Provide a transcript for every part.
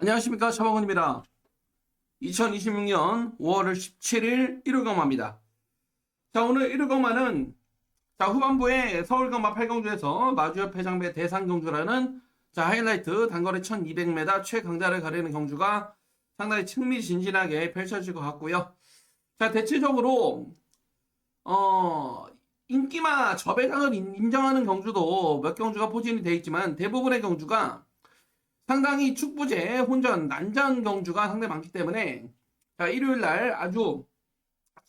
안녕하십니까, 차범근입니다. 2026년 5월 17일 일요일강마입니다. 자, 오늘 일요일강마는 후반부에 서울강마 8경주에서 마주협회 장배 대상경주라는 하이라이트 단거리 1200m 최강자를 가리는 경주가 상당히 흥미진진하게 펼쳐질 것 같고요. 자, 대체적으로 인기마 저배당을 인정하는 경주도 몇 경주가 포진이 되어 있지만 대부분의 경주가 상당히 축부제, 혼전, 난전 경주가 상당히 많기 때문에 일요일날 아주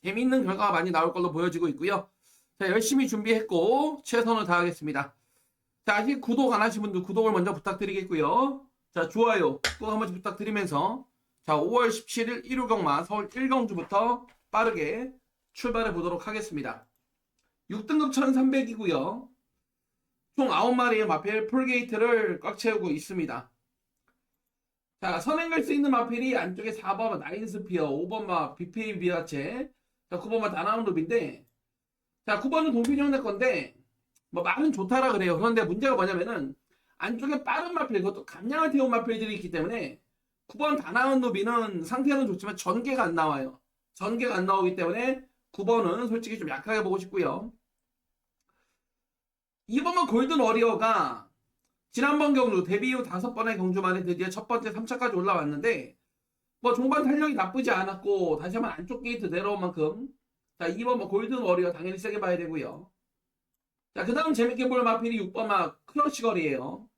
재미있는 결과가 많이 나올 걸로 보여지고 있고요. 자, 열심히 준비했고 최선을 다하겠습니다. 자, 아직 구독 안 하신 분들 구독을 먼저 부탁드리겠고요. 자, 좋아요 꼭 한 번씩 부탁드리면서 5월 17일 일요일경마 서울 1경주부터 빠르게 출발해 보도록 하겠습니다. 6등급 1300이고요. 총 9마리의 마필 풀게이트를 꽉 채우고 있습니다. 자, 선행 갈 수 있는 마필이 안쪽에 4번 나인스피어, 5번 마 BPA 비아체, 9번 마 다나운룹인데, 9번은 동필형내 건데, 말은 좋다라 그래요. 그런데 문제가 뭐냐면은, 안쪽에 빠른 마필, 그것도 감량을 태운 마필들이 있기 때문에, 9번 다나운룹이는 상태는 좋지만 전개가 안 나와요. 전개가 안 나오기 때문에, 9번은 솔직히 좀 약하게 보고 싶고요. 2번은 골든 워리어가, 지난번 경주 데뷔 후 5번의 경주 만에 드디어 첫 번째 3차까지 올라왔는데 종반 탄력이 나쁘지 않았고 다시 한번 안쪽 게이트 내려온 만큼 2번 골든 워리어 당연히 세게 봐야 되고요. 그 다음 재밌게 볼 마필이 6번 막 크러쉬걸이에요.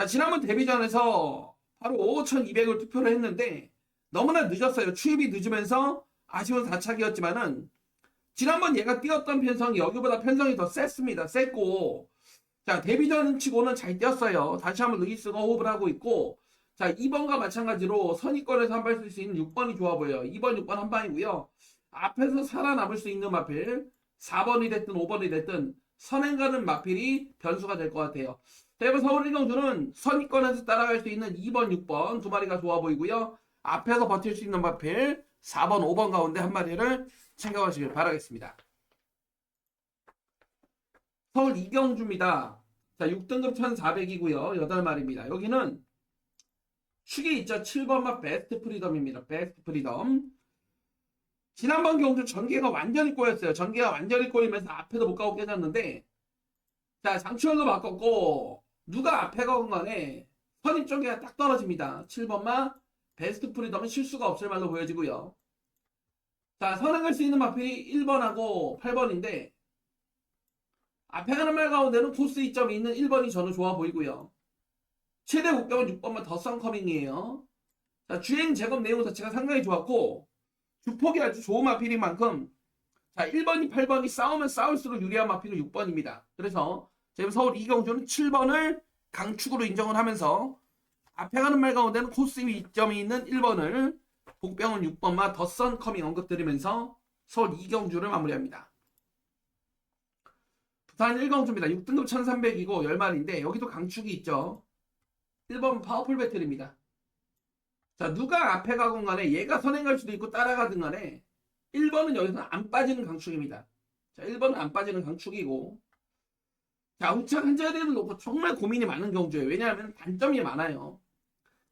지난번 데뷔전에서 바로 5,200을 투표를 했는데 너무나 늦었어요. 추입이 늦으면서 아쉬운 4차기였지만은 지난번 얘가 뛰었던 편성이 여기보다 편성이 더 셌습니다. 셌고 데뷔전 치고는 잘 뛰었어요. 다시 한번 루이스가 호흡을 하고 있고, 2번과 마찬가지로 선의권에서 한발 쓸 수 있는 6번이 좋아 보여요. 2번, 6번 한 방이고요. 앞에서 살아남을 수 있는 마필, 4번이 됐든 5번이 됐든 선행 가는 마필이 변수가 될 것 같아요. 이번 서울 1경주는 선의권에서 따라갈 수 있는 2번, 6번 두 마리가 좋아 보이고요. 앞에서 버틸 수 있는 마필, 4번, 5번 가운데 한 마리를 챙겨가시길 바라겠습니다. 서울 2경주입니다. 6등급 1400이고요. 8마리입니다. 여기는 축이 있죠. 7번마 베스트 프리덤입니다. 베스트 프리덤. 지난번 경주 전개가 완전히 꼬였어요. 전개가 완전히 꼬이면서 앞에도 못 가고 깨졌는데 장치열로 바꿨고 누가 앞에 가건 간에 선임 쪽에 딱 떨어집니다. 7번마 베스트 프리덤은 실수가 없을 말로 보여지고요. 선행할 수 있는 마필이 1번하고 8번인데 앞에 가는 말 가운데는 코스 2점이 있는 1번이 저는 좋아 보이고요. 최대 목표는 6번만 더 썬커밍이에요. 주행 제곱 내용 자체가 상당히 좋았고 주폭이 아주 좋은 마필인 만큼 1번이 8번이 싸우면 싸울수록 유리한 마필은 6번입니다. 그래서 지금 서울 2경주는 7번을 강축으로 인정을 하면서 앞에 가는 말 가운데는 코스 2점이 있는 1번을 복병은 6번만 더 썬커밍 언급드리면서 서울 2경주를 마무리합니다. 부산 1경주입니다. 6등급 1300이고 10마리인데 여기도 강축이 있죠. 1번 파워풀 배틀입니다. 누가 앞에 가건 간에 얘가 선행갈 수도 있고 따라가든 간에 1번은 여기서는 안 빠지는 강축입니다. 1번은 안 빠지는 강축이고 우측 한 자리를 놓고 정말 고민이 많은 경주예요. 왜냐하면 단점이 많아요.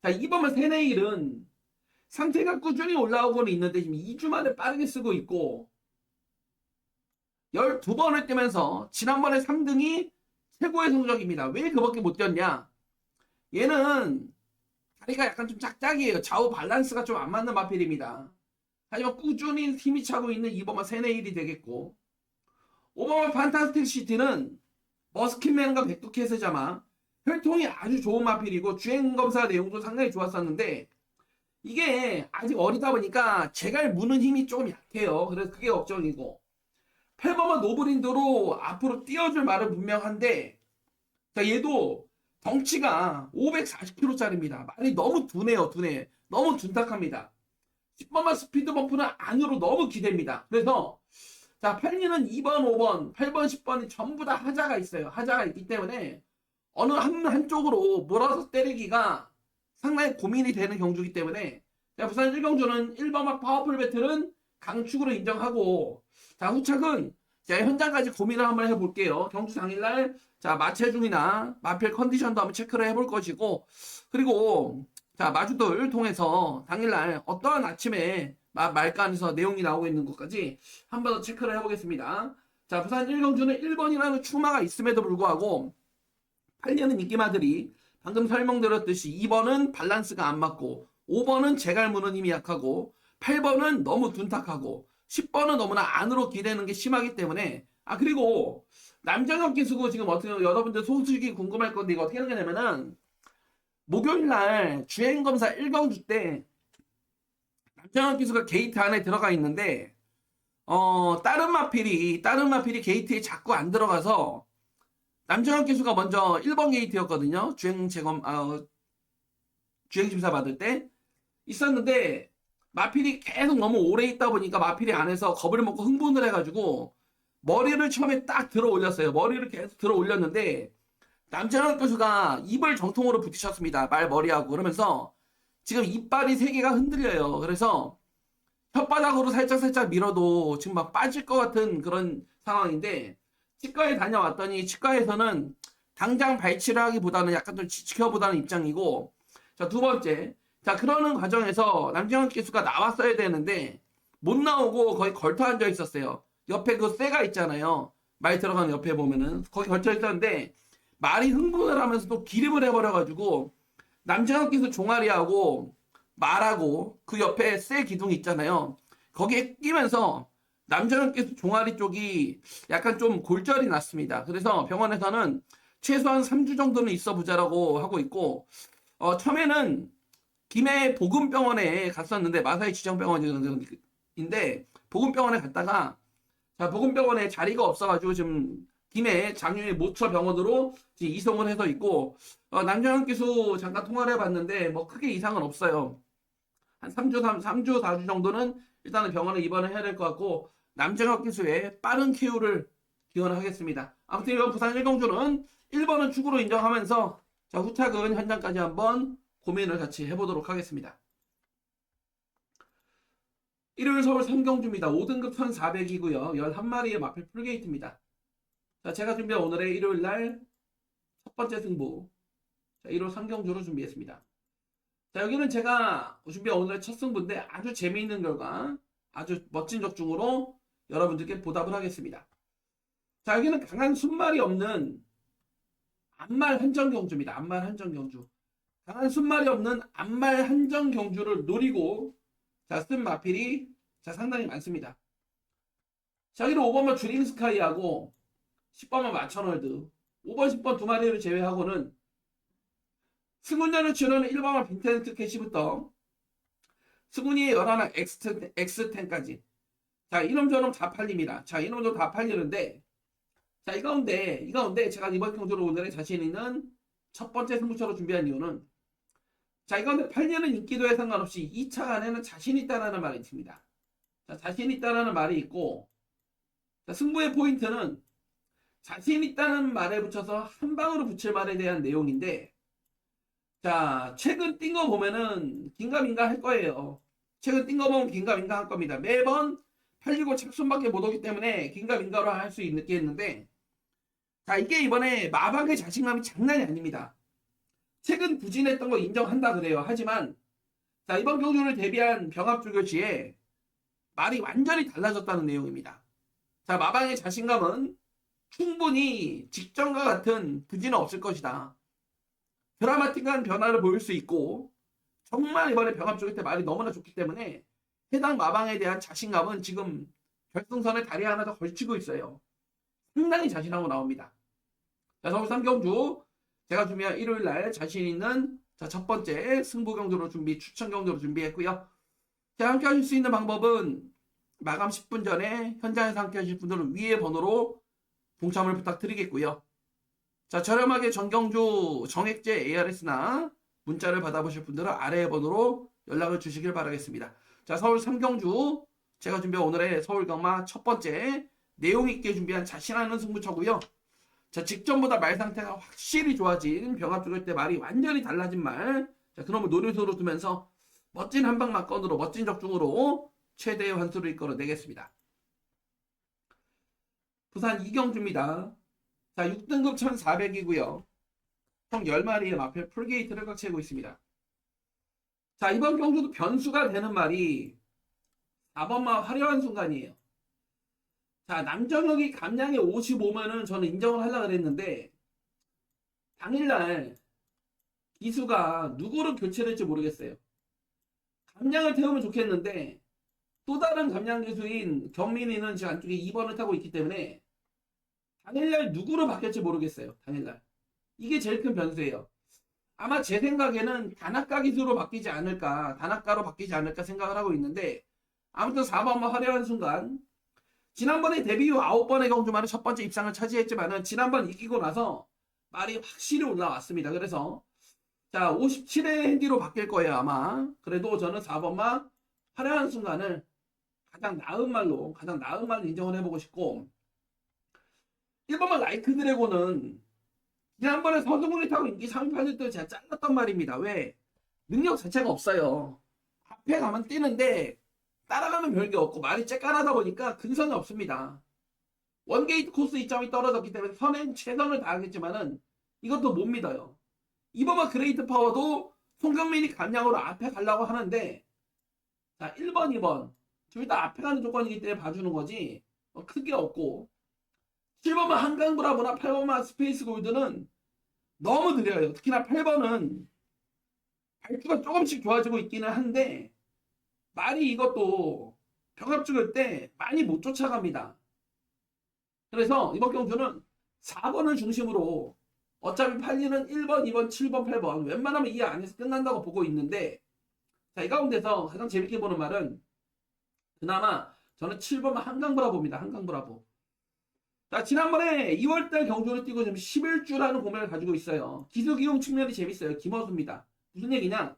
2번은 세네일은 상태가 꾸준히 올라오고는 있는데 지금 2주 만에 빠르게 쓰고 있고 12번을 뛰면서 지난번에 3등이 최고의 성적입니다. 왜 그밖에 못 뛰었냐? 얘는 다리가 약간 좀 짝짝이에요. 좌우 밸런스가 좀 안 맞는 마필입니다. 하지만 꾸준히 힘이 차고 있는 2번만 세네일이 되겠고 5번만 판타스틱 시티는 머스킨맨과 백두캐스자마 혈통이 아주 좋은 마필이고 주행검사 내용도 상당히 좋았었는데 이게 아직 어리다 보니까 제갈 무는 힘이 조금 약해요. 그래서 그게 걱정이고 8번만 노브린드로 앞으로 띄워줄 말은 분명한데 얘도 덩치가 540kg짜리입니다. 말이 너무 둔해요. 둔해. 너무 둔탁합니다. 10번만 스피드 범프는 안으로 너무 기대입니다. 그래서 8리는 2번, 5번, 8번, 10번이 전부 다 하자가 있어요. 하자가 있기 때문에 어느 한쪽으로 몰아서 때리기가 상당히 고민이 되는 경주이기 때문에 부산 1경주는 1번만 파워풀 배틀은 강축으로 인정하고 후착은 현장까지 고민을 한번 해볼게요. 경주 당일날 마체중이나 마필 컨디션도 한번 체크를 해볼 것이고 그리고 자, 마주돌 통해서 당일날 어떠한 아침에 말간에서 내용이 나오고 있는 것까지 한 번 더 체크를 해보겠습니다. 자, 부산 1경주는 1번이라는 추마가 있음에도 불구하고 팔려는 인기마들이 방금 설명드렸듯이 2번은 밸런스가 안 맞고 5번은 제갈무는 힘이 약하고 8번은 너무 둔탁하고 10번은 너무나 안으로 기대는 게 심하기 때문에 그리고 남정혁 기수고 지금 어떻게 여러분들 소식이 궁금할 건데 이거 어떻게 하는 거냐면은 목요일날 주행검사 1경주 때 남정혁 기수가 게이트 안에 들어가 있는데 다른 마필이 게이트에 자꾸 안 들어가서 남정혁 기수가 먼저 1번 게이트였거든요. 주행 심사 받을 때 있었는데 마필이 계속 너무 오래 있다 보니까 마필이 안에서 겁을 먹고 흥분을 해가지고 머리를 처음에 딱 들어 올렸어요. 머리를 계속 들어 올렸는데 남정혁 교수가 입을 정통으로 붙이셨습니다. 머리하고 그러면서 지금 이빨이 세 개가 흔들려요. 그래서 혓바닥으로 살짝 밀어도 지금 막 빠질 것 같은 그런 상황인데 치과에 다녀왔더니 치과에서는 당장 발치를 하기보다는 약간 좀 지켜보다는 입장이고 자, 두 번째. 자, 그러는 과정에서 남정현 기수가 나왔어야 되는데 못 나오고 거의 걸터 앉아 있었어요. 옆에 그 쇠가 있잖아요. 말 들어가는 옆에 보면은 거기 걸쳐 있었는데 말이 흥분을 하면서 또 기립을 해버려가지고 남정현 기수 종아리하고 말하고 그 옆에 쇠 기둥이 있잖아요. 거기에 끼면서 남정현 기수 종아리 쪽이 약간 좀 골절이 났습니다. 그래서 병원에서는 최소한 3주 정도는 있어 보자라고 하고 있고 처음에는 김해 보금병원에 갔었는데 마사이 지정병원인데 보금병원에 갔다가 자 보금병원에 자리가 없어가지고 지금 김해 장유의 모처병원으로 지금 이송을 해서 있고 남정현 기수 잠깐 통화를 해봤는데 뭐 크게 이상은 없어요. 한 3주 4주 정도는 일단은 병원에 입원을 해야 될 것 같고 남정현 기수의 빠른 쾌유를 기원하겠습니다. 아무튼 이번 부산 1경주는 1번은 축으로 인정하면서 자 후착은 현장까지 한번 고민을 같이 해보도록 하겠습니다. 일요일 서울 3경주입니다. 5등급 1400이고요. 11마리의 마필 풀게이트입니다. 자, 제가 준비한 오늘의 일요일날 첫 번째 승부 자, 1호 3경주로 준비했습니다. 자, 여기는 제가 준비한 오늘의 첫 승부인데 아주 재미있는 결과 아주 멋진 적중으로 여러분들께 보답을 하겠습니다. 자, 여기는 강한 순말이 없는 암말 한정경주입니다. 암말 한정경주. 강한 순말이 없는 암말 한정경주를 노리고 자, 쓴 마필이 자, 상당히 많습니다. 자, 여기는 5번만 주링스카이하고 10번만 마천월드 5번 10번 두 마리를 제외하고는 승훈년을 치르는 1번만 빈텐트 캐시부터 승훈이의 열하나 X10까지 자 이놈 저놈 다 팔립니다. 자 이놈 저놈 다 팔리는데 자 이 가운데 제가 이번 경주로 오늘의 자신 있는 첫 번째 승부처로 준비한 이유는 자 이 가운데 팔리는 인기도에 상관없이 2차 안에는 자신 있다라는 말이 있습니다. 자 자신 있다라는 말이 있고 자, 승부의 포인트는 자신 있다는 말에 붙여서 한 방으로 붙일 말에 대한 내용인데 자 최근 뛴 거 보면은 긴가민가 할 거예요. 최근 뛴 거 보면 긴가민가 할 겁니다. 매번 팔리고 착순밖에 못 오기 때문에 긴가민가로 할 수 있겠는데 자 이게 이번에 마방의 자신감이 장난이 아닙니다. 최근 부진했던 거 인정한다 그래요. 하지만 자 이번 경주를 대비한 병합주교 시에 말이 완전히 달라졌다는 내용입니다. 자 마방의 자신감은 충분히 직전과 같은 부진은 없을 것이다. 드라마틱한 변화를 보일 수 있고 정말 이번에 병합주교 때 말이 너무나 좋기 때문에 해당 마방에 대한 자신감은 지금 결승선에 다리 하나 더 걸치고 있어요. 상당히 자신하고 나옵니다. 자, 서울 3경주 제가 준비한 일요일날 자신 있는 자, 첫 번째 승부 경주로 추천 경주로 준비했고요. 자, 함께 하실 수 있는 방법은 마감 10분 전에 현장에서 함께 하실 분들은 위의 번호로 동참을 부탁드리겠고요. 자, 저렴하게 전경주 정액제 ARS나 문자를 받아보실 분들은 아래의 번호로 연락을 주시길 바라겠습니다. 자, 서울 3경주 제가 준비한 오늘의 서울경마 첫 번째 내용 있게 준비한 자신하는 승부처고요. 자, 직전보다 말 상태가 확실히 좋아진 병합주교 때 말이 완전히 달라진 말. 자, 그놈을 노릇으로 두면서 멋진 한방 막건으로 멋진 적중으로 최대의 환수를 이끌어내겠습니다. 부산 이경주입니다. 자, 6등급 1400이고요. 총 10마리의 마필 풀게이트를 꽉 채우고 있습니다. 자, 이번 경주도 변수가 되는 말이 4번만 화려한 순간이에요. 자, 남정혁이 감량에 55면은 저는 인정을 하려고 그랬는데, 당일날 기수가 누구를 교체를 할지 모르겠어요. 감량을 태우면 좋겠는데, 또 다른 감량 기수인 경민이는 지금 안쪽에 2번을 타고 있기 때문에, 당일날 누구로 바뀔지 모르겠어요. 당일날. 이게 제일 큰 변수예요. 아마 제 생각에는 단학가 기수로 바뀌지 않을까, 단학가로 바뀌지 않을까 생각을 하고 있는데, 아무튼 4번만 화려한 순간, 지난번에 데뷔 후 9번의 경주만은 첫 번째 입상을 차지했지만은 지난번 이기고 나서 말이 확실히 올라왔습니다. 그래서 자 57의 핸디로 바뀔 거예요 아마. 그래도 저는 4번만 화려한 순간을 가장 나은 말로 인정을 해보고 싶고, 1번만 라이크 드래곤은 지난번에 서승훈이 타고 인기 3위할 때 제가 잘랐단 말입니다. 왜? 능력 자체가 없어요. 앞에 가면 뛰는데 따라가면 별게 없고 말이 쬐깐하다 보니까 근성이 없습니다. 원게이트 코스 이점이 떨어졌기 때문에 선행 최선을 다하겠지만은 이것도 못 믿어요. 이번만 그레이트 파워도 송경민이 감량으로 앞에 가려고 하는데, 자 1번 2번 둘 다 앞에 가는 조건이기 때문에 봐주는 거지 크게 없고, 7번만 한강브라보나 8번만 스페이스 골드는 너무 느려요. 특히나 8번은 발주가 조금씩 좋아지고 있기는 한데 말이 이것도 병합 찍을 때 많이 못 쫓아갑니다. 그래서 이번 경주는 4번을 중심으로 어차피 팔리는 1번, 2번, 7번, 8번 웬만하면 이 안에서 끝난다고 보고 있는데, 자, 이 가운데서 가장 재밌게 보는 말은 그나마 저는 7번 한강브라보입니다. 한강브라보. 자, 지난번에 2월달 경주를 뛰고 지금 11주라는 공략을 가지고 있어요. 기술기용 측면이 재밌어요. 김어수입니다. 무슨 얘기냐?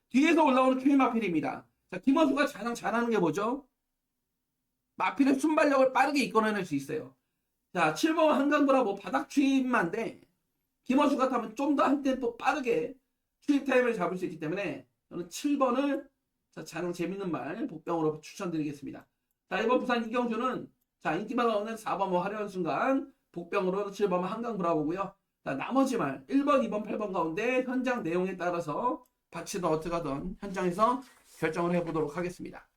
뒤에서 올라오는 K 마필입니다. 자, 김어수가 가장 잘하는 게 뭐죠? 마필의 순발력을 빠르게 이끌어낼 수 있어요. 자, 7번 한강브라보 바닥 추입만데 김어수 같으면 좀 더 한 템포 빠르게 추입 타임을 잡을 수 있기 때문에 저는 7번을 가장 재밌는 말 복병으로 추천드리겠습니다. 자, 이번 부산 이경주는 자 인기마가 오는 4번 화려한 순간 복병으로 7번 한강브라보고요. 자, 나머지 말 1번, 2번, 8번 가운데 현장 내용에 따라서 바치든 어떻게 하든 현장에서 결정을 해보도록 하겠습니다.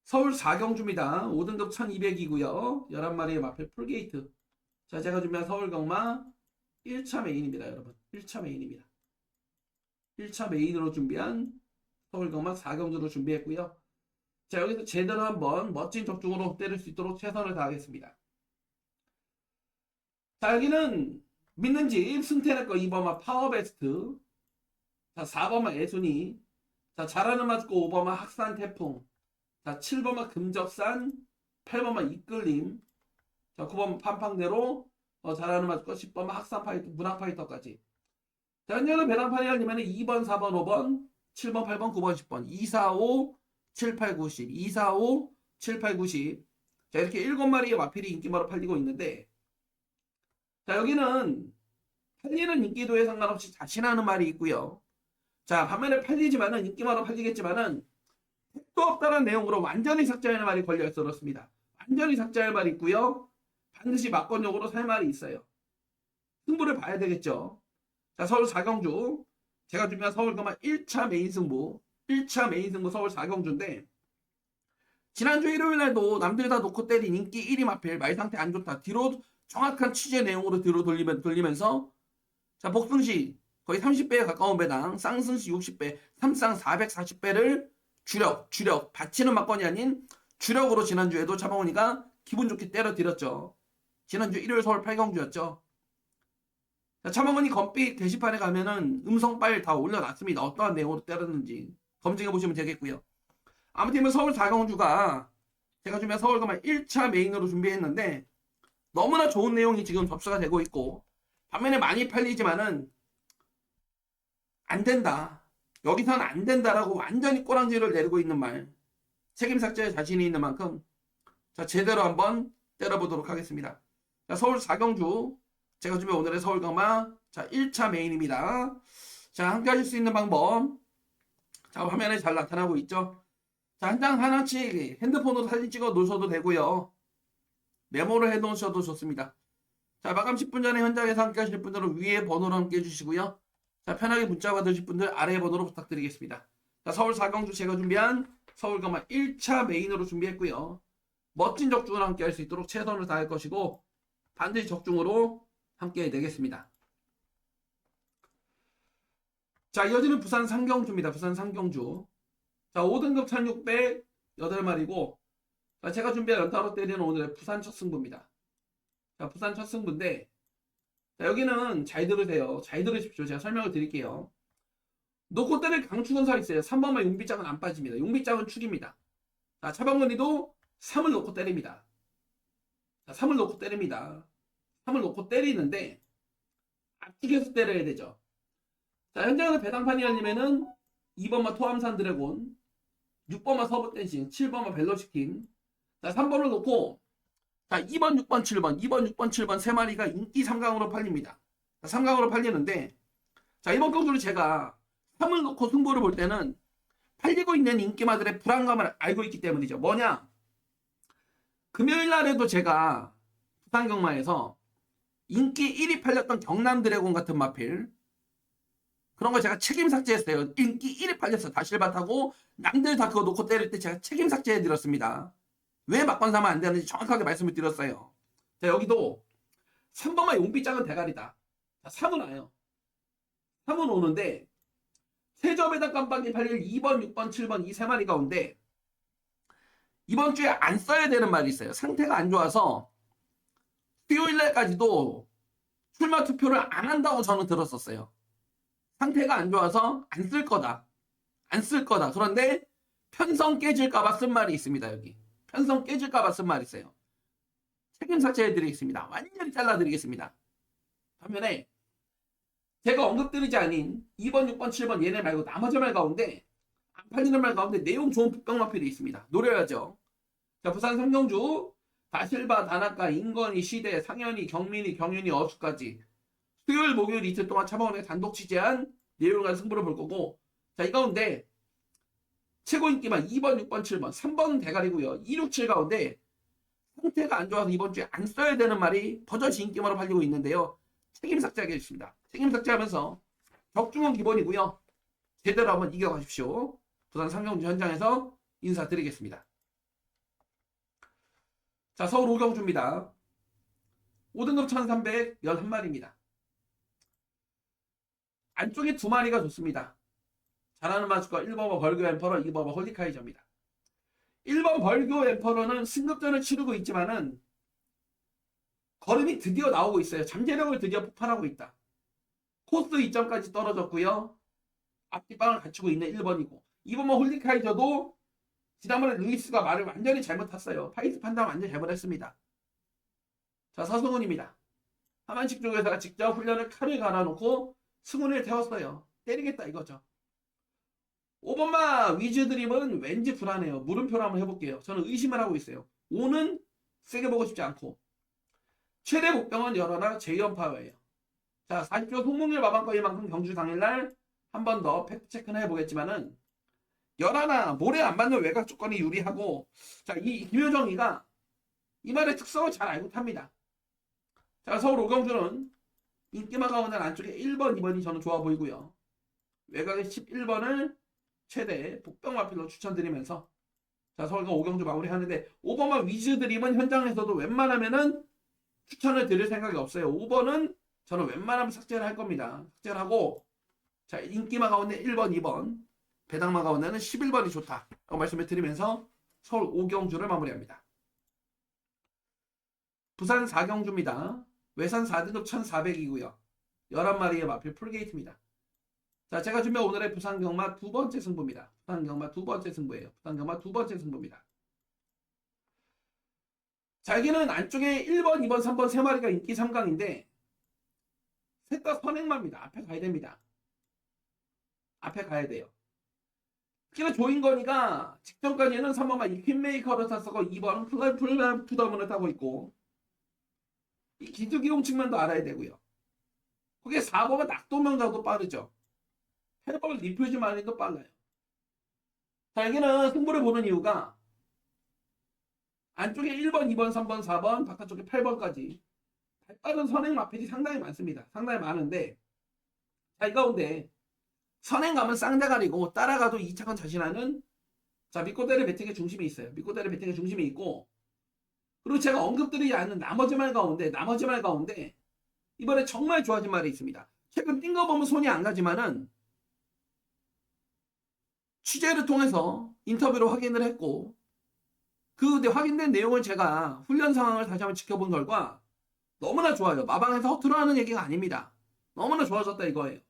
서울 4경주입니다. 5등급 1200이고요. 11마리의 마필 풀게이트. 자, 제가 준비한 서울경마 1차 메인입니다. 여러분 1차 메인입니다. 1차 메인으로 준비한 서울경마 4경주로 준비했고요. 자, 여기서 제대로 한번 멋진 적중으로 때릴 수 있도록 최선을 다하겠습니다. 자, 여기는 믿는 집 승태네거 2번마 파워베스트. 자, 4번마 애순이. 자, 잘하는 맞고 5번마 학산 태풍. 자, 7번마 금적산. 8번마 이끌림. 자, 9번 판팡대로 잘하는 맞고 10번마 학산 파이터, 문학 파이터까지. 자, 현재는 배당판이 열리면 2번, 4번, 5번, 7번, 8번, 9번, 10번, 2, 4, 5, 7, 8, 9, 10, 2, 4, 5, 7, 8, 9, 10. 자, 이렇게 7마리의 마필이 인기마로 팔리고 있는데, 자, 여기는 팔리는 인기도에 상관없이 자신하는 말이 있고요. 자, 반면에 팔리지만은 인기마로 팔리겠지만은 택도 없다는 내용으로 완전히 삭제할 말이 걸려있어 그렇습니다. 완전히 삭제할 말이 있고요. 반드시 막건용으로 살 말이 있어요. 승부를 봐야 되겠죠. 자, 서울 4경주. 제가 준비한 서울경마 1차 메인 승부. 1차 메인 승부 서울 4경주인데, 지난주 일요일날도 남들 다 놓고 때린 인기 1위 마필 말 상태 안 좋다. 뒤로 정확한 취재 내용으로 뒤로 돌리면서 자, 복승시 거의 30배에 가까운 배당, 쌍승시 60배, 삼쌍 440배를 주력 받치는 막건이 아닌 주력으로 지난주에도 차범훈이가 기분 좋게 때려드렸죠. 지난주 일요일 서울 8경주였죠. 자, 차범훈이 검빛 게시판에 가면은 음성 파일 다 올려놨습니다. 어떠한 내용으로 때렸는지 검증해 보시면 되겠고요. 아무튼 서울 4경주가 제가 준비한 서울경마 1차 메인으로 준비했는데 너무나 좋은 내용이 지금 접수가 되고 있고, 반면에 많이 팔리지만은 안 된다, 여기서는 안 된다라고 완전히 꼬랑지를 내리고 있는 말, 책임 삭제에 자신이 있는 만큼 자, 제대로 한번 때려보도록 하겠습니다. 자, 서울 4경주 제가 준비한 오늘의 서울경마 자 1차 메인입니다. 자, 함께 하실 수 있는 방법, 자, 화면에 잘 나타나고 있죠. 자, 한 장 하나씩 핸드폰으로 사진 찍어 놓으셔도 되고요. 메모를 해 놓으셔도 좋습니다. 자, 마감 10분 전에 현장에서 함께 하실 분들은 위에 번호로 함께 해주시고요. 자, 자, 편하게 문자 받으실 분들 아래 번호로 부탁드리겠습니다. 자, 서울 4경주 제가 준비한 서울경마 1차 메인으로 준비했고요. 멋진 적중을 함께 할 수 있도록 최선을 다할 것이고 반드시 적중으로 함께 내겠습니다. 자, 이어지는 부산 상경주입니다. 부산 상경주. 자, 5등급 1600 8마리고 자, 제가 준비한 연타로 때리는 오늘의 부산 첫 승부입니다. 자, 부산 첫 승부인데 자, 여기는 잘 들으세요. 잘 들으십시오. 제가 설명을 드릴게요. 놓고 때릴 강추선사 있어요. 3번만 용비장은 안 빠집니다. 용비장은 축입니다. 자, 차범근이도 3을 놓고 때립니다. 자, 3을 놓고 때립니다. 3을 놓고 때리는데 앞쪽에서 때려야 되죠. 자, 현장에서 배당판이 열리면은 2번만 토함산 드래곤, 6번만 서브댄싱, 7번만 벨로시킨, 자, 3번을 놓고 자, 2번, 6번, 7번, 2번, 6번, 7번 세 마리가 인기 3강으로 팔립니다. 자, 3강으로 팔리는데 자, 이번 경주를 제가 3을 놓고 승부를 볼 때는 팔리고 있는 인기마들의 불안감을 알고 있기 때문이죠. 뭐냐? 금요일 날에도 제가 부산경마에서 인기 1위 팔렸던 경남 드래곤 같은 마필 그런 거 제가 책임 삭제했어요. 인기 1위 팔렸어. 다실밭하고 남들 다 그거 놓고 때릴 때 제가 책임 삭제해드렸습니다. 왜 막판 사면 안 되는지 정확하게 말씀을 드렸어요. 자, 여기도 3번만 용비장은 대가리다. 자, 3은 와요. 3은 오는데 세점에다 깜빡이 팔릴 2번, 6번, 7번 이 세 마리 가운데 이번 주에 안 써야 되는 말이 있어요. 상태가 안 좋아서 수요일 날까지도 출마 투표를 안 한다고 저는 들었었어요. 상태가 안 좋아서 안 쓸 거다. 안 쓸 거다. 그런데 편성 깨질까봐 쓴 말이 있습니다. 여기. 편성 깨질까봐 쓴 말이 있어요. 책임 삭제해드리겠습니다. 완전히 잘라드리겠습니다. 반면에 제가 언급드리지 않은 2번, 6번, 7번 얘네 말고 나머지 말 가운데 안 팔리는 말 가운데 내용 좋은 북병마필이 있습니다. 노려야죠. 자, 부산 상경주 다실바, 다나카, 인건이, 시대, 상현이, 경민이, 경윤이, 어수까지 수요일, 목요일 이틀 동안 차범원에 단독 취재한 내용을 가지고 승부를 볼 거고 자, 이 가운데 최고 인기만 2번, 6번, 7번 3번은 대가리고요. 2, 6, 7 가운데 상태가 안 좋아서 이번 주에 안 써야 되는 말이 버젓이 인기만으로 팔리고 있는데요. 책임 삭제하게 해주십니다. 책임 삭제하면서 적중은 기본이고요. 제대로 한번 이겨가십시오. 부산 상경주 현장에서 인사드리겠습니다. 자, 서울 오경주입니다. 5등급 1311마리입니다. 안쪽에 두 마리가 좋습니다. 잘하는 마스가 1번은 벌교 엠퍼러, 2번은 홀리카이저입니다. 1번 벌교 엠퍼러는 승급전을 치르고 있지만은 걸음이 드디어 나오고 있어요. 잠재력을 드디어 폭발하고 있다. 코스 2점까지 떨어졌고요. 앞뒷방을 갖추고 있는 1번이고 2번은 홀리카이저도 지난번에 루이스가 말을 완전히 잘못했어요. 파이스 판단 완전히 잘못했습니다. 자, 서승훈입니다. 하만식 쪽에서 직접 훈련을 칼을 갈아놓고 승훈을 태웠어요. 때리겠다 이거죠. 5번마 위즈드림은 왠지 불안해요. 물음표로 한번 해볼게요. 저는 의심을 하고 있어요. 5는 세게 보고 싶지 않고 최대 목병은 열어나 제2연파예요. 자, 40조 송몽일 마방거리만큼 경주 당일날 한 번 더 팩트체크는 해보겠지만은 열하나 모래 안 맞는 외곽 조건이 유리하고 자, 이 김효정이가 이 말의 특성을 잘 알고 탑니다. 자, 서울 오경주는 인기마가 오는 안쪽에 1번, 2번이 저는 좋아 보이고요. 외곽에 11번을 최대 복병마필로 추천드리면서 자, 서울과 오경주 마무리하는데 5번만 위즈드림은 현장에서도 웬만하면은 추천을 드릴 생각이 없어요. 5번은 저는 웬만하면 삭제를 할 겁니다. 삭제를 하고 자, 인기마 가운데 1번, 2번 배당마 가운데는 11번이 좋다 라고 말씀을 드리면서 서울 오경주를 마무리합니다. 부산 4경주입니다. 외산 4등급 1400이고요. 11마리의 마필 풀게이트입니다. 자, 제가 준비한 오늘의 부산경마 두 번째 승부입니다. 부산경마 두 번째 승부예요. 부산경마 두 번째 승부입니다. 자, 여기는 안쪽에 1번, 2번, 3번 세 마리가 인기 3강인데 셋 다 선행마입니다. 앞에 가야 됩니다. 앞에 가야 돼요. 특히나 조인건이가 직전까지는 3번만 이 퀸메이커를 탔었고 2번은 플라이 푸더문을 타고 있고 이 기두기용 측면도 알아야 되고요. 거기에 4번은 낙도명자도 빠르죠. 8번은 리퓨즈 마린도 빨라요. 자, 여기는 승부를 보는 이유가 안쪽에 1번, 2번, 3번, 4번, 바깥쪽에 8번까지 빠른 선행 마필이 상당히 많습니다. 상당히 많은데 자, 이 가운데 선행 가면 쌍대가리고 따라가도 2차권 자신하는 자, 믿고 때려 배팅의 중심이 있어요. 믿고 때려 배팅의 중심이 있고 그리고 제가 언급드리지 않는 나머지 말 가운데 이번에 정말 좋아진 말이 있습니다. 최근 뛴 거 보면 손이 안 가지만은 취재를 통해서 인터뷰로 확인을 했고 그 확인된 내용을 제가 훈련 상황을 다시 한번 지켜본 결과 너무나 좋아요. 마방에서 허투루 하는 얘기가 아닙니다. 너무나 좋아졌다 이거예요.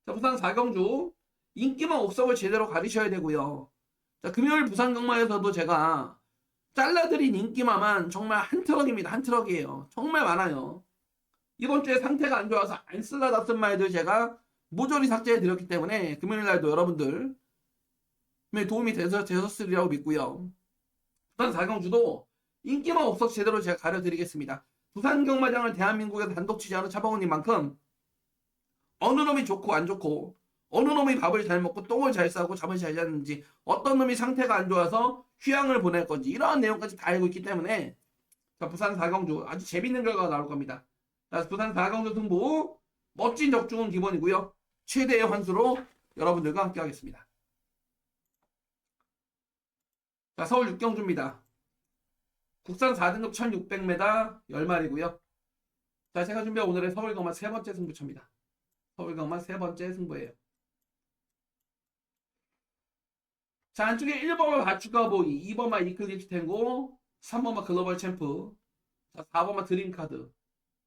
자, 부산 4경주 인기만 옥석을 제대로 가리셔야 되고요. 자, 금요일 부산 경마에서도 제가 잘라드린 인기마만 정말 한 트럭입니다. 한 트럭이에요. 정말 많아요. 이번 주에 상태가 안 좋아서 안 쓸라다 쓴 말들 제가 모조리 삭제해 드렸기 때문에 금요일 날도 여러분들 도움이 되셨으리라고 믿고요. 부산 4경주도 인기만 옥석 제대로 제가 가려드리겠습니다. 부산 경마장을 대한민국에서 단독 취재하는 차범원님만큼 어느 놈이 좋고 안 좋고 어느 놈이 밥을 잘 먹고 똥을 잘 싸고 잠을 잘 잤는지 어떤 놈이 상태가 안 좋아서 휴양을 보낼 건지 이러한 내용까지 다 알고 있기 때문에 자, 부산 4경주 아주 재밌는 결과가 나올 겁니다. 자, 부산 4경주 승부 멋진 적중은 기본이고요. 최대의 환수로 여러분들과 함께 하겠습니다. 자, 서울 6경주입니다. 국산 4등급 1600m 10마리고요. 자, 제가 준비한 오늘의 서울경마 세 번째 승부처입니다. 서울경마 세 번째 승부예요. 자, 안쪽에 1번마 바추가 보이, 2번마 이클립스 탱고, 3번마 글로벌 챔프, 자, 4번마 드림카드,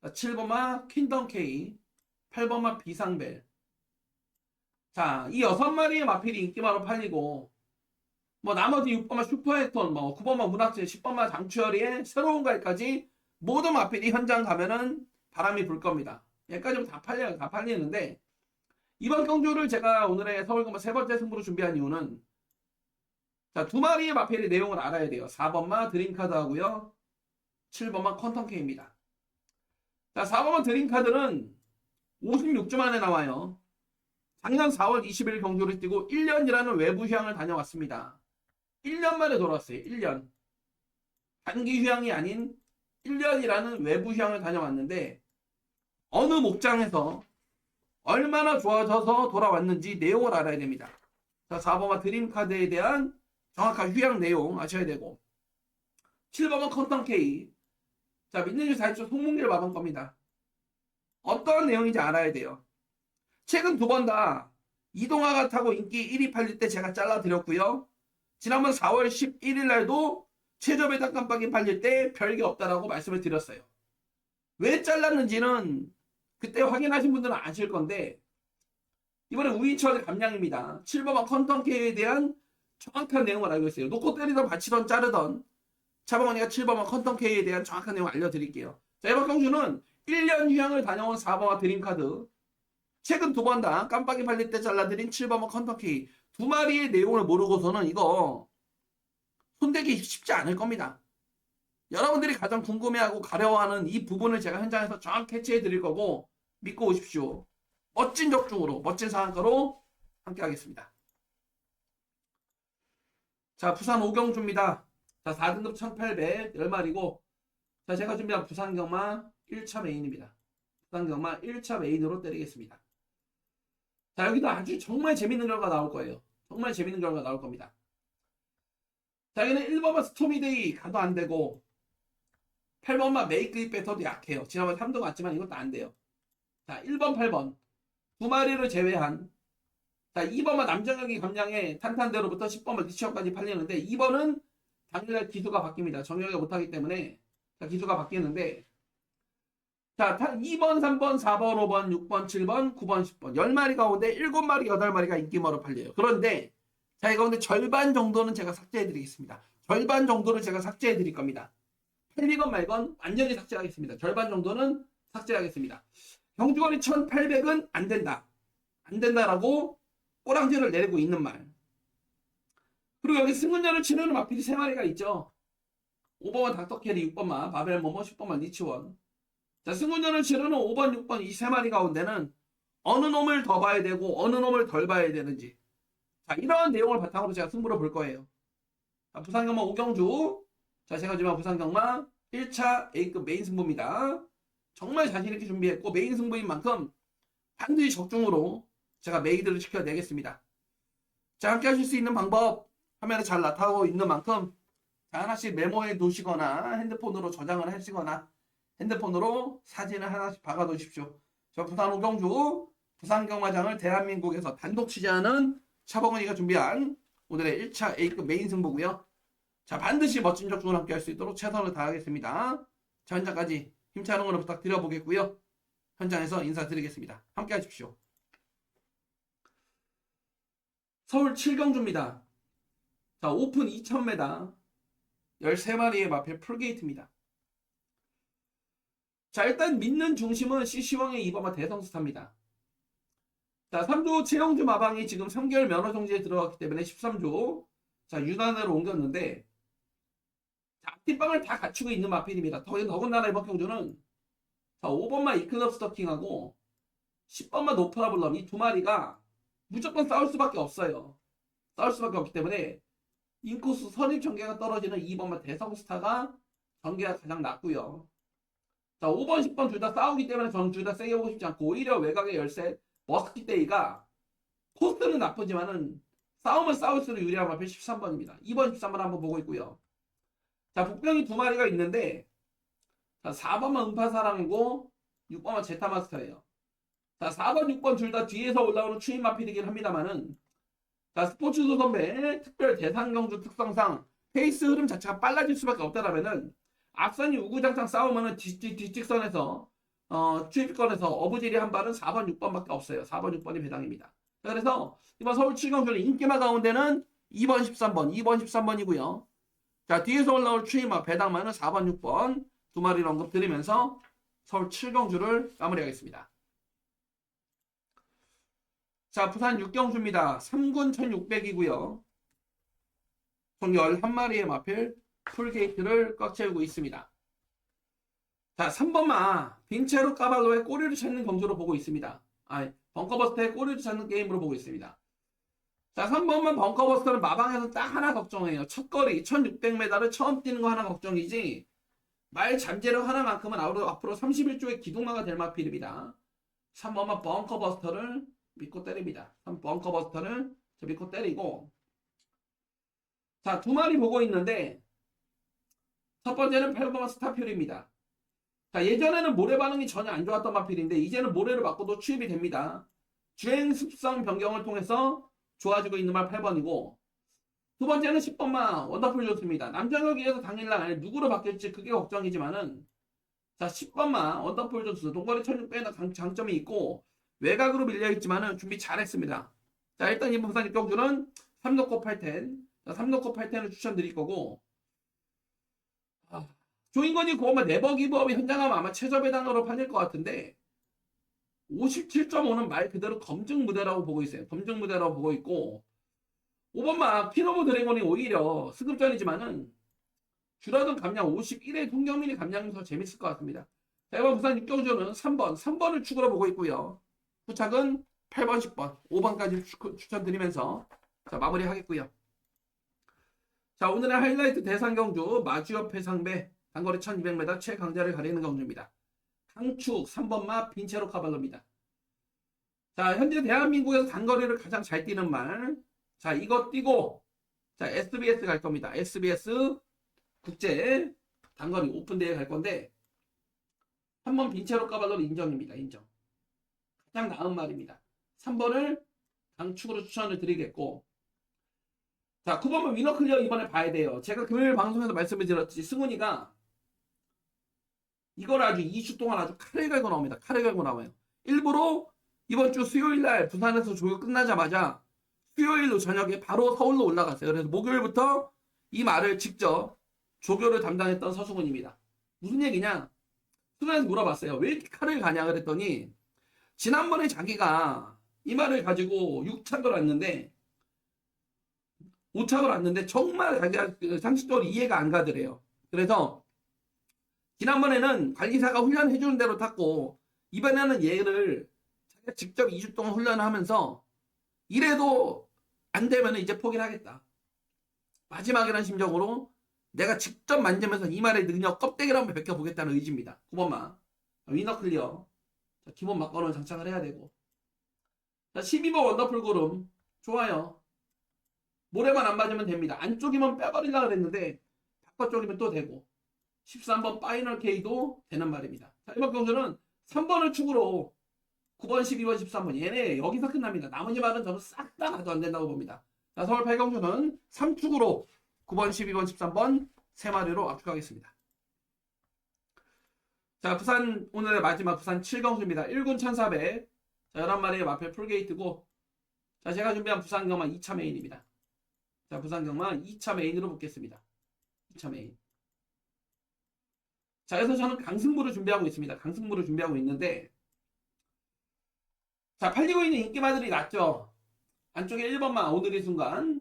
자, 7번마 퀸덤 K, 8번마 비상벨. 자, 이 6마리의 마필이 인기마로 팔리고 뭐 나머지 6번마 슈퍼액톤, 뭐 9번마 문학재, 10번마 장추열이의 새로운 갈까지 모든 마필이 현장 가면은 바람이 불 겁니다. 여기까지 다 팔려요. 다 팔리는데 이번 경주를 제가 오늘의 서울경마 세 번째 승부로 준비한 이유는 자, 두 마리의 마필의 내용을 알아야 돼요. 4번마 드림카드 하고요. 7번마 퀀텀K입니다. 자, 4번마 드림카드는 56주 만에 나와요. 작년 4월 20일 경주를 뛰고 1년이라는 외부 휴양을 다녀왔습니다. 1년 만에 돌아왔어요. 1년. 단기 휴양이 아닌 1년이라는 외부 휴양을 다녀왔는데 어느 목장에서 얼마나 좋아져서 돌아왔는지 내용을 알아야 됩니다. 자, 4번마 드림카드에 대한 정확한 휴양 내용 아셔야 되고 7번마 컨텀K 자, 믿는 줄 알죠? 송문길 마방 겁니다. 어떤 내용인지 알아야 돼요. 최근 두 번 다 이동화가 타고 인기 1위 팔릴 때 제가 잘라드렸고요. 지난번 4월 11일 날도 최저배당 깜빡이 팔릴 때 별게 없다라고 말씀을 드렸어요. 왜 잘랐는지는 그때 확인하신 분들은 아실 건데 이번에 우인철의 감량입니다. 7번마 컨텀K에 대한 정확한 내용을 알고 있어요. 놓고 때리던 받치던 자르던 차범원이가 7번마 컨텀K에 대한 정확한 내용을 알려드릴게요. 자, 이번 경주는 1년 휴양을 다녀온 4번마 드림카드 최근 두 번 다 깜빡이 팔릴 때 잘라드린 7번마 컨텀K 두 마리의 내용을 모르고서는 이거 손대기 쉽지 않을 겁니다. 여러분들이 가장 궁금해하고 가려워하는 이 부분을 제가 현장에서 정확히 캐치해 드릴 거고 믿고 오십시오. 멋진 적중으로 멋진 상한가로 함께 하겠습니다. 자, 부산 5경주입니다. 자, 4등급 1800 10마리고 자, 제가 준비한 부산경마 1차 메인입니다. 부산경마 1차 메인으로 때리겠습니다. 자, 여기도 아주 정말 재밌는 결과 나올 거예요. 정말 재밌는 결과 나올 겁니다. 자, 여기는 1번마 스토미데이 가도 안 되고 8번마 메이크 잇 베터도 약해요. 지난번에 3등 왔지만 이것도 안 돼요. 자, 1번, 8번 두 마리를 제외한 자, 2번마 남정혁이 감량에 탄탄대로부터 10번마 리치업까지 팔리는데 2번은 당일날 기수가 바뀝니다. 정혁이가 못하기 때문에 자, 기수가 바뀌는데 자, 2번, 3번, 4번, 5번, 6번, 7번, 9번, 10번 10마리 가운데 7마리, 8마리가 인기마로 팔려요. 그런데 자, 이 가운데 절반 정도는 제가 삭제해 드리겠습니다. 절반 정도를 제가 삭제해 드릴 겁니다. 팔리건 말건 완전히 삭제하겠습니다. 절반 정도는 삭제하겠습니다. 경주거리 1800은 안 된다. 안 된다라고 꼬랑지를 내리고 있는 말. 그리고 여기 승근전을 치르는 마필이 3마리가 있죠. 5번마 닥터캐리, 6번마 바벨모모, 10번마 리치원. 자, 승근전을 치르는 5번, 6번 이 3마리 가운데는 어느 놈을 더 봐야 되고 어느 놈을 덜 봐야 되는지 자, 이러한 내용을 바탕으로 제가 승부를 볼 거예요. 자, 부산경마 5경주 자, 제가 지금 부산경마 1차 A급 메인 승부입니다. 정말 자신있게 준비했고 메인 승부인 만큼 반드시 적중으로 제가 메이드를 시켜내겠습니다. 자, 함께 하실 수 있는 방법 화면에 잘 나타나고 있는 만큼 자, 하나씩 메모해 두시거나 핸드폰으로 저장을 하시거나 핸드폰으로 사진을 하나씩 박아 두십시오. 저 부산 오경주 부산경마장을 대한민국에서 단독 취재하는 차범근이가 준비한 오늘의 1차 A급 메인 승부고요. 자, 반드시 멋진 적중을 함께 할 수 있도록 최선을 다하겠습니다. 자, 현장까지 힘찬 응원을 부탁드려 보겠고요. 현장에서 인사드리겠습니다. 함께 하십시오. 서울 7경주입니다. 자, 오픈 2000m 13마리의 마필 풀게이트입니다. 자, 일단 믿는 중심은 CC왕의 이범아 대성스타입니다. 자, 3조 최영주 마방이 지금 3개월 면허 정지에 들어갔기 때문에 13조 자, 유난으로 옮겼는데 자, 앞뒷방을 다 갖추고 있는 마필입니다. 더군다나 이번 경주는 자, 5번마 이클럽 스토킹하고 10번마 노프라블럼 이 두 마리가 무조건 싸울 수밖에 없어요. 싸울 수밖에 없기 때문에 인코스 선입 전개가 떨어지는 2번마 대성스타가 전개가 가장 낮고요. 자, 5번, 10번 둘 다 싸우기 때문에 저는 둘 다 세게 보고 싶지 않고 오히려 외곽의 열세 머스키데이가 코스는 나쁘지만은 싸우면 싸울수록 유리한 마필 13번입니다. 2번, 13번 한번 보고 있고요. 자, 복병이 두 마리가 있는데 자, 4번만 음파사랑이고 6번만 제타마스터예요. 자, 4번, 6번 둘 다 뒤에서 올라오는 추인 마필이긴 합니다만은 자, 스포츠도 선배 특별 대상경주 특성상 페이스 흐름 자체가 빨라질 수밖에 없다라면은 앞선이 우구장창 싸우면은 뒷직선에서 추입권에서 어부질이 한 발은 4번, 6번밖에 없어요. 4번, 6번이 배당입니다. 그래서 이번 서울 7경주는 인기마 가운데는 2번, 13번, 2번, 13번이고요. 자, 뒤에서 올라올 추임마 배당만은 4번, 6번 두 마리를 언급드리면서 서울 7경주를 마무리하겠습니다. 자, 부산 6경주입니다. 3군 1600이고요. 총 11마리의 마필 풀게이트를 꽉 채우고 있습니다. 자, 3번마 빈체로 까발로의 꼬리를 찾는 경주로 보고 있습니다. 벙커버스터의 꼬리를 찾는 게임으로 보고 있습니다. 자, 3번만 벙커버스터는 마방에서 딱 하나 걱정해요. 첫거리 1600m를 처음 뛰는 거 하나 걱정이지 말 잠재력 하나만큼은 앞으로 31조의 기둥마가 될 마필입니다. 3번만 벙커버스터를 믿고 때립니다. 벙커버스터를 믿고 때리고 자, 두 마리 보고 있는데 첫 번째는 8번만 스타퓨리입니다. 자, 예전에는 모래 반응이 전혀 안 좋았던 마필인데 이제는 모래를 맞고도 추입이 됩니다. 주행 습성 변경을 통해서 좋아지고 있는 말 8번이고 두 번째는 10번만 원더풀 좋습니다. 남정혁에서 당일날 누구로 바뀔지 그게 걱정이지만은 자, 10번만 원더풀 존스 동거리 1600의 장점이 있고 외곽으로 밀려있지만은 준비 잘했습니다. 자, 일단 이번 부산 입경주는 3놓고 8텐 3놓고 8텐을 추천드릴 거고 조인건이 그것만 네버기브업이 현장하면 아마 최저배당으로 팔릴 것 같은데 57.5는 말 그대로 검증 무대라고 보고 있어요. 검증 무대라고 보고 있고 5번만 핀오브 드래곤이 오히려 승급전이지만은 줄어든 감량 51의 통경민이 감량이 더 재밌을 것 같습니다. 자, 이번 부산 입경주는 3번을 축으로 보고 있고요. 후착은 8번, 10번, 5번까지 추천드리면서 자, 마무리하겠고요. 자, 오늘의 하이라이트 대상경주 마주협 해상배 단거리 1200m 최강자를 가리는 경주입니다. 강축 3번마 빈체로 카발로입니다. 자, 현재 대한민국에서 단거리를 가장 잘 뛰는 말. 자, 이거 뛰고 자, SBS 갈 겁니다. SBS 국제 단거리 오픈대회 갈 건데 3번 빈체로 카발로는 인정입니다. 인정. 가장 나은 말입니다. 3번을 강축으로 추천을 드리겠고 자, 9번은 위너클리어 이번에 봐야 돼요. 제가 금요일 방송에서 말씀을 드렸지 승훈이가 이걸 아주 2주 동안 아주 칼을 갈고 나옵니다. 칼을 갈고 나와요. 일부러 이번 주 수요일날 부산에서 조교 끝나자마자 수요일로 저녁에 바로 서울로 올라갔어요. 그래서 목요일부터 이 말을 직접 조교를 담당했던 서승훈입니다. 무슨 얘기냐? 수산에서 물어봤어요. 왜 이렇게 칼을 가냐 그랬더니 지난번에 자기가 이 말을 가지고 6착을 왔는데 5착을 왔는데 정말 자기가 상식적으로 이해가 안 가더래요. 그래서 지난번에는 관리사가 훈련해주는 대로 탔고 이번에는 얘를 자기가 직접 2주 동안 훈련을 하면서 이래도 안 되면 이제 포기를 하겠다. 마지막이라는 심정으로 내가 직접 만지면서 이 말의 능력 껍데기를 한번 벗겨보겠다는 의지입니다. 9번만 위너 클리어 기본 막건을 장착을 해야 되고 자, 12번 원더풀 구름. 좋아요. 모래만 안 맞으면 됩니다. 안쪽이면 빼버리려고 그랬는데 바깥쪽이면 또 되고. 13번 파이널 K도 되는 말입니다. 자, 이번 경주는 3번을 축으로 9번, 12번, 13번 얘네 여기서 끝납니다. 나머지 말은 저는 싹 다 가도 안 된다고 봅니다. 자, 서울 8경주는 3축으로 9번, 12번, 13번 3마리로 압축하겠습니다. 자, 부산 오늘의 마지막 부산 7경주입니다. 1군 1400. 자, 11마리의 마필 풀게이트고, 자, 제가 준비한 부산 경마 2차 메인입니다. 자, 부산 경마 2차 메인으로 붙겠습니다. 2차 메인. 자, 그래서 저는 강승부를 준비하고 있습니다. 강승부를 준비하고 있는데, 자, 팔리고 있는 인기마들이 낮죠. 안쪽에 1번만 오늘의 순간.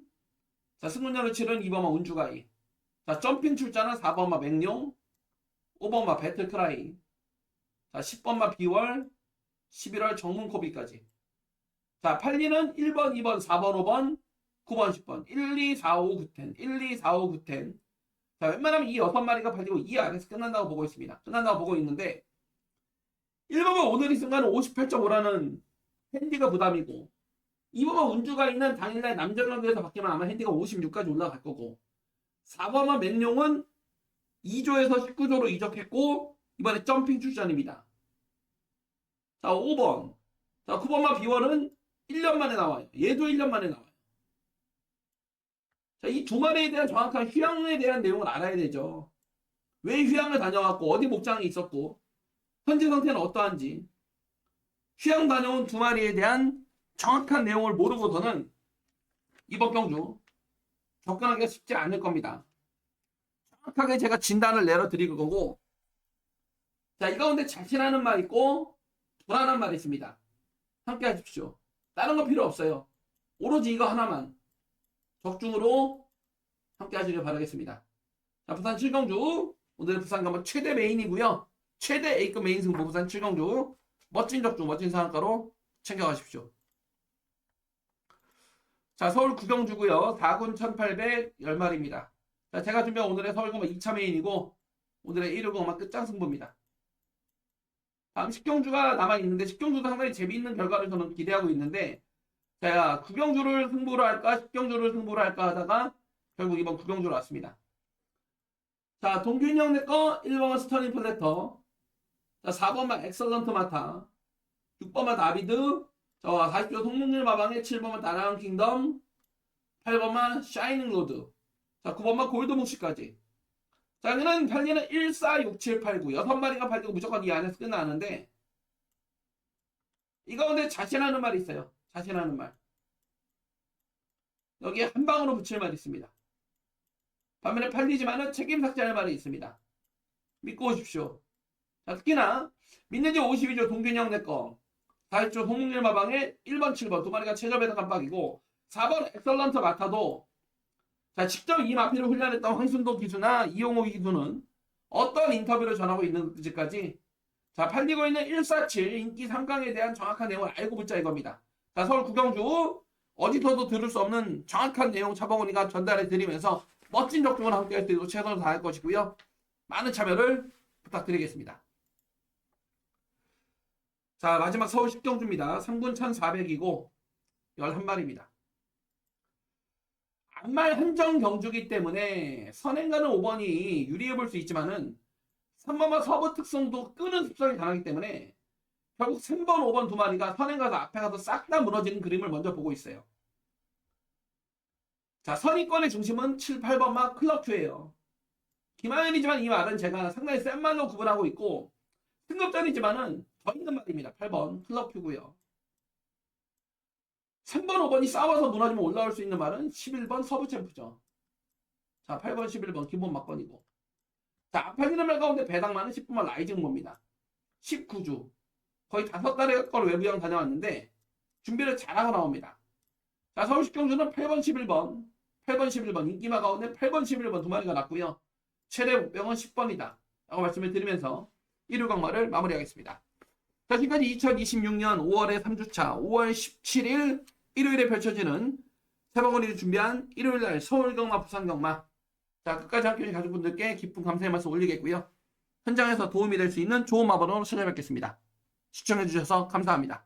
자, 승문열을 치른 2번만 운주가이. 자, 점핑 출자는 4번만 맹룡. 5번만 배틀크라이. 자, 10번만 비월. 11월 정문코비까지. 자, 팔리는 1번, 2번, 4번, 5번, 9번, 10번. 1, 2, 4, 5, 9, 10. 1, 2, 4, 5, 9, 10. 자, 웬만하면 이 6마리가 팔리고 이 안에서 끝난다고 보고 있습니다. 끝난다고 보고 있는데, 1번만 오늘의 순간은 58.5라는 핸디가 부담이고, 2번만 운주가 있는 당일날 남자경기에서 바뀌면 아마 핸디가 56까지 올라갈 거고, 4번만 맹룡은 2조에서 19조로 이적했고 이번에 점핑 출전입니다. 자, 5번. 자, 9번만 비월은 1년 만에 나와요. 얘도 1년 만에 나와요. 자, 이 두 마리에 대한 정확한 휴양에 대한 내용을 알아야 되죠. 왜 휴양을 다녀왔고 어디 목장에 있었고 현재 상태는 어떠한지, 휴양 다녀온 두 마리에 대한 정확한 내용을 모르고서는 이번 경주 접근하기가 쉽지 않을 겁니다. 정확하게 제가 진단을 내려드릴 거고, 자, 이 가운데 자신하는 말 있고 불안한 말 있습니다. 함께 하십시오. 다른 거 필요 없어요. 오로지 이거 하나만 적중으로 함께 하시길 바라겠습니다. 자, 부산 7경주 오늘 부산 가면 최대 메인이고요. 최대 A급 메인 승부 부산 7경주 멋진 적중 멋진 상한가로 챙겨가십시오. 자, 서울 9경주고요. 4군 1800 10마리입니다. 자, 제가 준비한 오늘의 서울경마 2차 메인이고 오늘의 1일경마 끝장 승부입니다. 다음 10경주가 남아있는데 10경주도 상당히 재미있는 결과를 저는 기대하고 있는데, 자, 9경주를 승부로 할까 10경주를 승부로 할까 하다가 결국 이번 9경주로 왔습니다. 자, 동균형 내꺼 1번만 스터닝 플래터. 자, 4번만 엑설런트 마타. 6번만 다비드. 자, 40조 송문일 마방에 7번만 다나운 킹덤. 8번만 샤이닝 로드. 자, 9번만 골드묵시까지. 자, 여기는 팔리는 1, 4, 6, 7, 8, 9. 6마리가 팔리고 무조건 이 안에서 끝나는데, 이 가운데 자신하는 말이 있어요. 자신하는 말. 여기에 한 방으로 붙일 말이 있습니다. 반면에 팔리지만은 책임 삭제할 말이 있습니다. 믿고 오십시오. 자, 특히나 민는지 52조 동균형 내꺼 40조 송문일 마방에 1번, 7번 두 마리가 최저배당 깜빡이고, 4번 엑설런트 마타도, 자, 직접 이 마피를 훈련했던 황순도 기수나 이용호 기수는 어떤 인터뷰를 전하고 있는지까지, 자, 팔리고 있는 147 인기 3강에 대한 정확한 내용을 알고 붙자 이겁니다. 자, 서울 9경주 어디서도 들을 수 없는 정확한 내용 차범근이가 전달해 드리면서 멋진 적중을 함께 할 수 있도록 최선을 다할 것이고요. 많은 참여를 부탁드리겠습니다. 자, 마지막 서울 10경주입니다. 3군 1400이고 11마리입니다. 안말 한정 경주기 때문에 선행가는 5번이 유리해 볼 수 있지만은 3번과 서브 특성도 끄는 습성이 강하기 때문에 결국 3번, 5번 두 마리가 선행가서 앞에 가서 싹 다 무너지는 그림을 먼저 보고 있어요. 자, 선의권의 중심은 7, 8번마 클럽2예요. 기만이지만 이 말은 제가 상당히 센 말로 구분하고 있고 승급전이지만은 더 있는 말입니다. 8번 클럽2고요. 3번, 5번이 싸워서 무너지면 올라올 수 있는 말은 11번 서브챔프죠. 자, 8번, 11번 기본 막건이고. 자, 팔리는 말 가운데 배당만은 10번만 라이징모입니다. 19주. 거의 5달의 걸 외부형 다녀왔는데 준비를 잘하고 나옵니다. 자, 서울 10경주는 8번, 11번. 8번, 11번. 인기마 가운데 8번, 11번 두 마리가 났고요. 최대 목병은 10번이다. 라고 말씀을 드리면서 1일 강마를 마무리하겠습니다. 자, 지금까지 2026년 5월의 3주차 5월 17일 일요일에 펼쳐지는 세방거리를 준비한 일요일날 서울경마 부산경마, 자, 끝까지 함께해주신 가족분들께 기쁜 감사의 말씀 올리겠고요. 현장에서 도움이 될 수 있는 좋은 마법으로 찾아뵙겠습니다. 시청해주셔서 감사합니다.